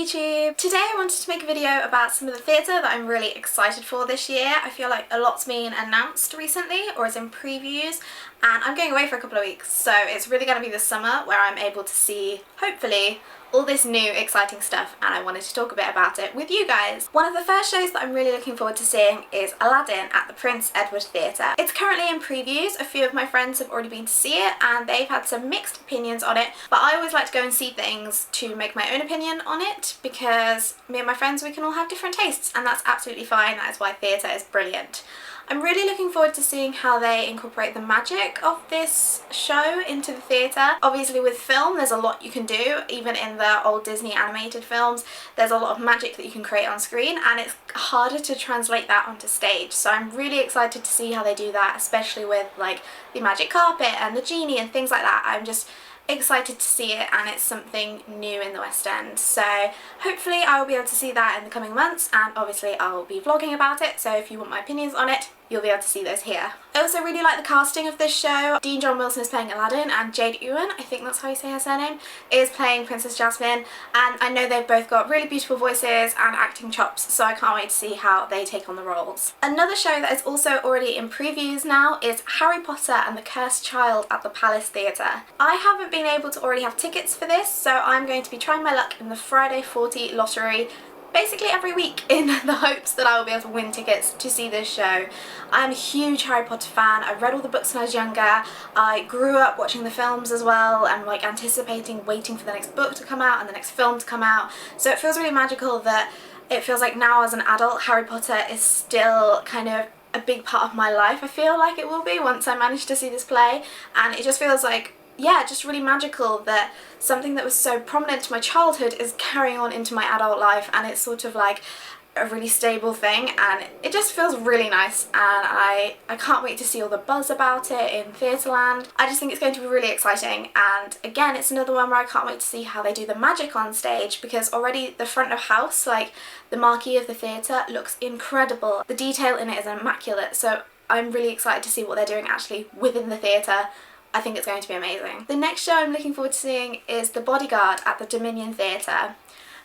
YouTube! Today I wanted to make a video about some of the theatre that I'm really excited for this year. I feel like a lot's been announced recently or is in previews, and I'm going away for a couple of weeks, so it's really going to be this summer where I'm able to see, hopefully, all this new exciting stuff, and I wanted to talk a bit about it with you guys. One of the first shows that I'm really looking forward to seeing is Aladdin at the Prince Edward Theatre. It's currently in previews. A few of my friends have already been to see it and they've had some mixed opinions on it, but I always like to go and see things to make my own opinion on it because me and my friends, we can all have different tastes, and that's absolutely fine. That is why theatre is brilliant. I'm really looking forward to seeing how they incorporate the magic of this show into the theatre. Obviously with film there's a lot you can do, even in the old Disney animated films there's a lot of magic that you can create on screen, and it's harder to translate that onto stage. So I'm really excited to see how they do that, especially with like the magic carpet and the genie and things like that. I'm just excited to see it, and it's something new in the West End, so hopefully I will be able to see that in the coming months, and obviously I'll be vlogging about it, so if you want my opinions on it you'll be able to see those here. I also really like the casting of this show. Dean John Wilson is playing Aladdin and Jade Ewan, I think that's how you say her surname, is playing Princess Jasmine, and I know they've both got really beautiful voices and acting chops, so I can't wait to see how they take on the roles. Another show that is also already in previews now is Harry Potter and the Cursed Child at the Palace Theatre. I haven't been able to already have tickets for this, so I'm going to be trying my luck in the Friday 40 lottery basically every week in the hopes that I will be able to win tickets to see this show. I'm a huge Harry Potter fan. I read all the books when I was younger. I grew up watching the films as well and like anticipating, waiting for the next book to come out and the next film to come out. So it feels really magical that it feels like now as an adult Harry Potter is still kind of a big part of my life. I feel like it will be once I manage to see this play, and it just feels like, yeah, just really magical that something that was so prominent to my childhood is carrying on into my adult life, and it's sort of like a really stable thing, and it just feels really nice, and I can't wait to see all the buzz about it in Theatreland. I just think it's going to be really exciting, and again it's another one where I can't wait to see how they do the magic on stage, because already the front of house, like the marquee of the theatre, looks incredible. The detail in it is immaculate, so I'm really excited to see what they're doing actually within the theatre. I think it's going to be amazing. The next show I'm looking forward to seeing is The Bodyguard at the Dominion Theatre.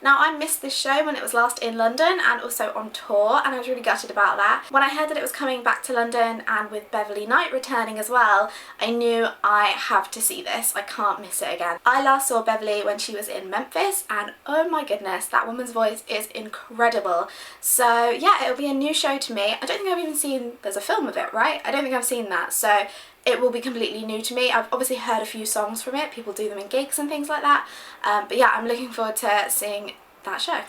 Now I missed this show when it was last in London and also on tour, and I was really gutted about that. When I heard that it was coming back to London and with Beverly Knight returning as well, I knew I have to see this. I can't miss it again. I last saw Beverly when she was in Memphis, and oh my goodness, that woman's voice is incredible. So yeah, it'll be a new show to me. I don't think I've even seen, there's a film of it, right? I don't think I've seen that, so it will be completely new to me. I've obviously heard a few songs from it, people do them in gigs and things like that, but yeah, I'm looking forward to seeing that show.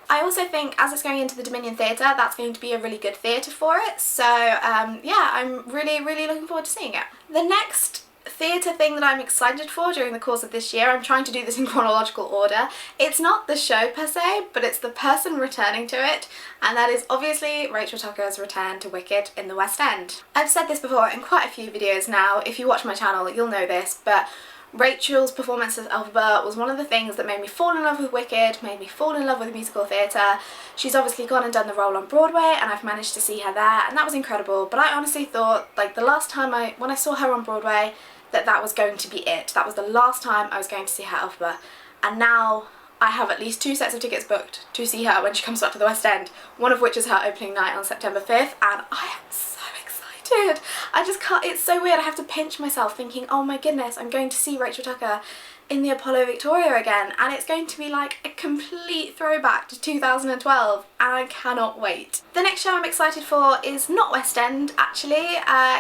I also think as it's going into the Dominion Theatre, that's going to be a really good theatre for it, so yeah, I'm really looking forward to seeing it. The next theatre thing that I'm excited for during the course of this year, I'm trying to do this in chronological order, it's not the show per se, but it's the person returning to it, and that is obviously Rachel Tucker's return to Wicked in the West End. I've said this before in quite a few videos now. If you watch my channel you'll know this, but Rachel's performance as Elphaba was one of the things that made me fall in love with Wicked, made me fall in love with musical theatre. She's obviously gone and done the role on Broadway, and I've managed to see her there, and that was incredible, but I honestly thought, like, the last time when I saw her on Broadway, that was going to be it. That was the last time I was going to see her Elphaba, and now I have at least 2 sets of tickets booked to see her when she comes back to the West End, one of which is her opening night on September 5th, and I am so excited. I just can't, it's so weird, I have to pinch myself thinking, oh my goodness, I'm going to see Rachel Tucker in the Apollo Victoria again, and it's going to be like a complete throwback to 2012, and I cannot wait. The next show I'm excited for is not West End actually.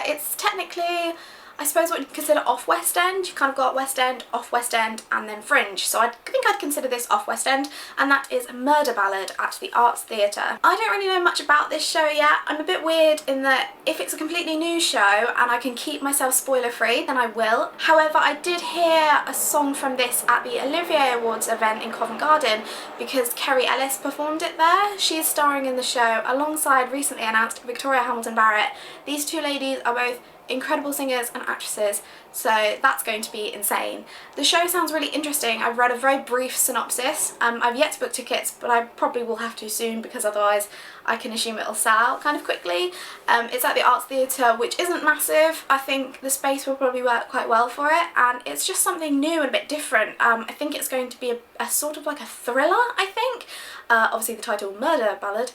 It's technically, I suppose, what you'd consider off West End. You've kind of got West End, off West End, and then Fringe. So I think I'd consider this off West End, and that is Murder Ballad at the Arts Theatre. I don't really know much about this show yet. I'm a bit weird in that if it's a completely new show and I can keep myself spoiler free, then I will. However, I did hear a song from this at the Olivier Awards event in Covent Garden because Kerry Ellis performed it there. She's starring in the show alongside recently announced Victoria Hamilton-Barritt. These two ladies are both incredible singers and actresses, so that's going to be insane. The show sounds really interesting. I've read a very brief synopsis. I've yet to book tickets, but I probably will have to soon because otherwise I can assume it'll sell out kind of quickly. It's at the Arts Theatre, which isn't massive. I think the space will probably work quite well for it, and it's just something new and a bit different. I think it's going to be a sort of like a thriller, I think. obviously the title Murder Ballad,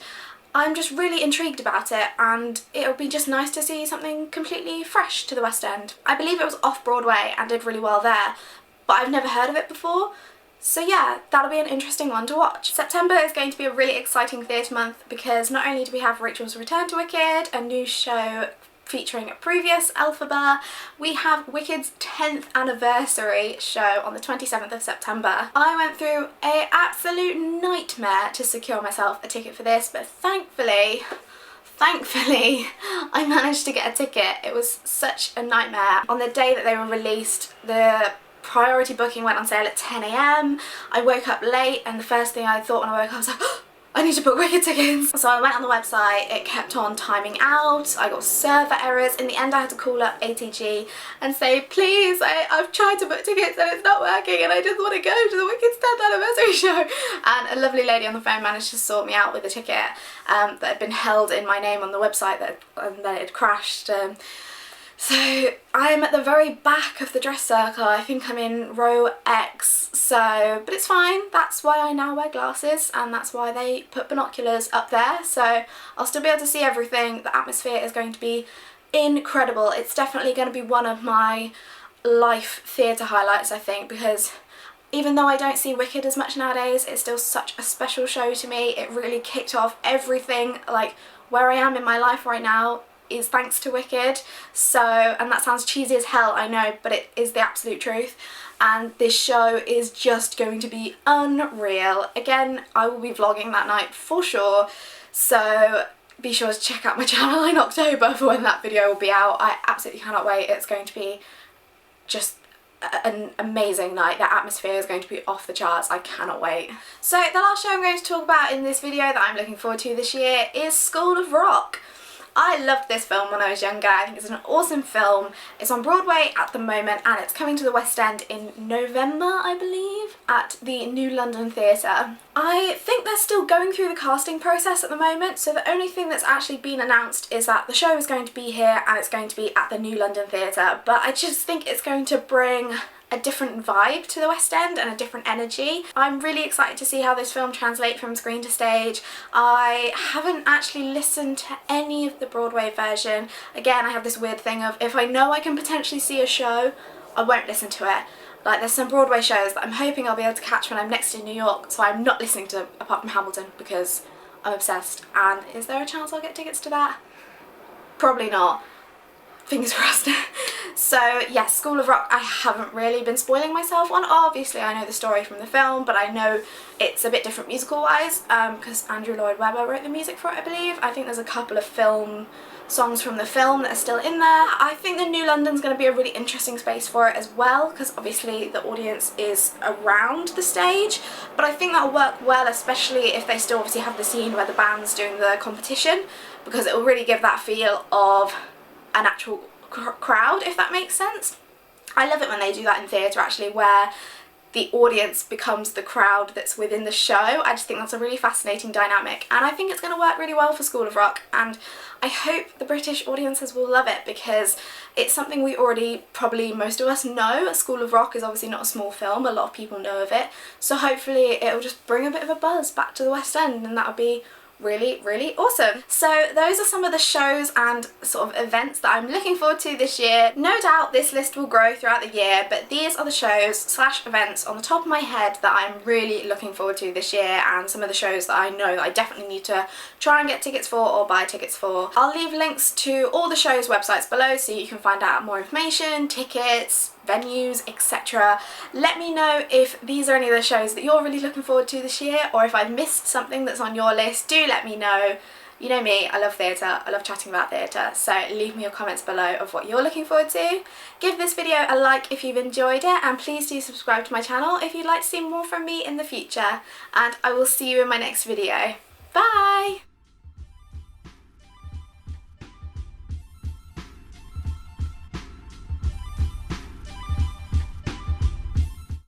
I'm just really intrigued about it, and it would be just nice to see something completely fresh to the West End. I believe it was off Broadway and did really well there, but I've never heard of it before. So yeah, that'll be an interesting one to watch. September is going to be a really exciting theatre month because not only do we have Rachel's Return to Wicked, a new show featuring a previous Elphaba, we have Wicked's 10th anniversary show on the 27th of September. I went through an absolute nightmare to secure myself a ticket for this, but thankfully, I managed to get a ticket. It was such a nightmare. On the day that they were released, the priority booking went on sale at 10 AM. I woke up late and the first thing I thought when I woke up was like, oh, I need to book Wicked tickets. So I went on the website, it kept on timing out, I got server errors. In the end I had to call up ATG and say, please, I've tried to book tickets and it's not working and I just want to go to the Wicked's 10th anniversary show. And a lovely lady on the phone managed to sort me out with a ticket that had been held in my name on the website and then it had crashed. So I'm at the very back of the dress circle. I think I'm in row X, but it's fine. That's why I now wear glasses and that's why they put binoculars up there, so I'll still be able to see everything. The atmosphere is going to be incredible. It's definitely going to be one of my life theatre highlights, I think, because even though I don't see Wicked as much nowadays, it's still such a special show to me. It really kicked off everything, like where I am in my life right now is thanks to Wicked. So, and that sounds cheesy as hell, I know, but it is the absolute truth, and this show is just going to be unreal. Again, I will be vlogging that night for sure, so be sure to check out my channel in October for when that video will be out. I absolutely cannot wait. It's going to be just an amazing night. The atmosphere is going to be off the charts. I cannot wait. So the last show I'm going to talk about in this video that I'm looking forward to this year is School of Rock. I loved this film when I was younger. I think it's an awesome film. It's on Broadway at the moment and it's coming to the West End in November, I believe, at the New London Theatre. I think they're still going through the casting process at the moment, so the only thing that's actually been announced is that the show is going to be here and it's going to be at the New London Theatre, but I just think it's going to bring a different vibe to the West End and a different energy. I'm really excited to see how this film translates from screen to stage. I haven't actually listened to any of the Broadway version. Again, I have this weird thing of if I know I can potentially see a show, I won't listen to it. Like there's some Broadway shows that I'm hoping I'll be able to catch when I'm next in New York, so I'm not listening to apart from Hamilton because I'm obsessed. And is there a chance I'll get tickets to that? Probably not. Fingers crossed. So yes, School of Rock I haven't really been spoiling myself on. Obviously I know the story from the film, but I know it's a bit different musical wise because Andrew Lloyd Webber wrote the music for it, I believe. I think there's a couple of songs from the film that are still in there. I think the New London's going to be a really interesting space for it as well, because obviously the audience is around the stage, but I think that'll work well, especially if they still obviously have the scene where the band's doing the competition, because it will really give that feel of an actual crowd, if that makes sense. I love it when they do that in theatre actually, where the audience becomes the crowd that's within the show. I just think that's a really fascinating dynamic, and I think it's going to work really well for School of Rock, and I hope the British audiences will love it because it's something we already, probably most of us know. School of Rock is obviously not a small film, a lot of people know of it, so hopefully it'll just bring a bit of a buzz back to the West End, and that would be really awesome. So those are some of the shows and sort of events that I'm looking forward to this year. No doubt this list will grow throughout the year, but these are the shows / events on the top of my head that I'm really looking forward to this year, and some of the shows that I know that I definitely need to try and get tickets for or buy tickets for. I'll leave links to all the shows' websites below so you can find out more information, tickets, venues, etc. Let me know if these are any of the shows that you're really looking forward to this year, or if I've missed something that's on your list. Do let me know. You know me, I love theatre, I love chatting about theatre, so leave me your comments below of what you're looking forward to. Give this video a like if you've enjoyed it, and please do subscribe to my channel if you'd like to see more from me in the future, and I will see you in my next video. Bye!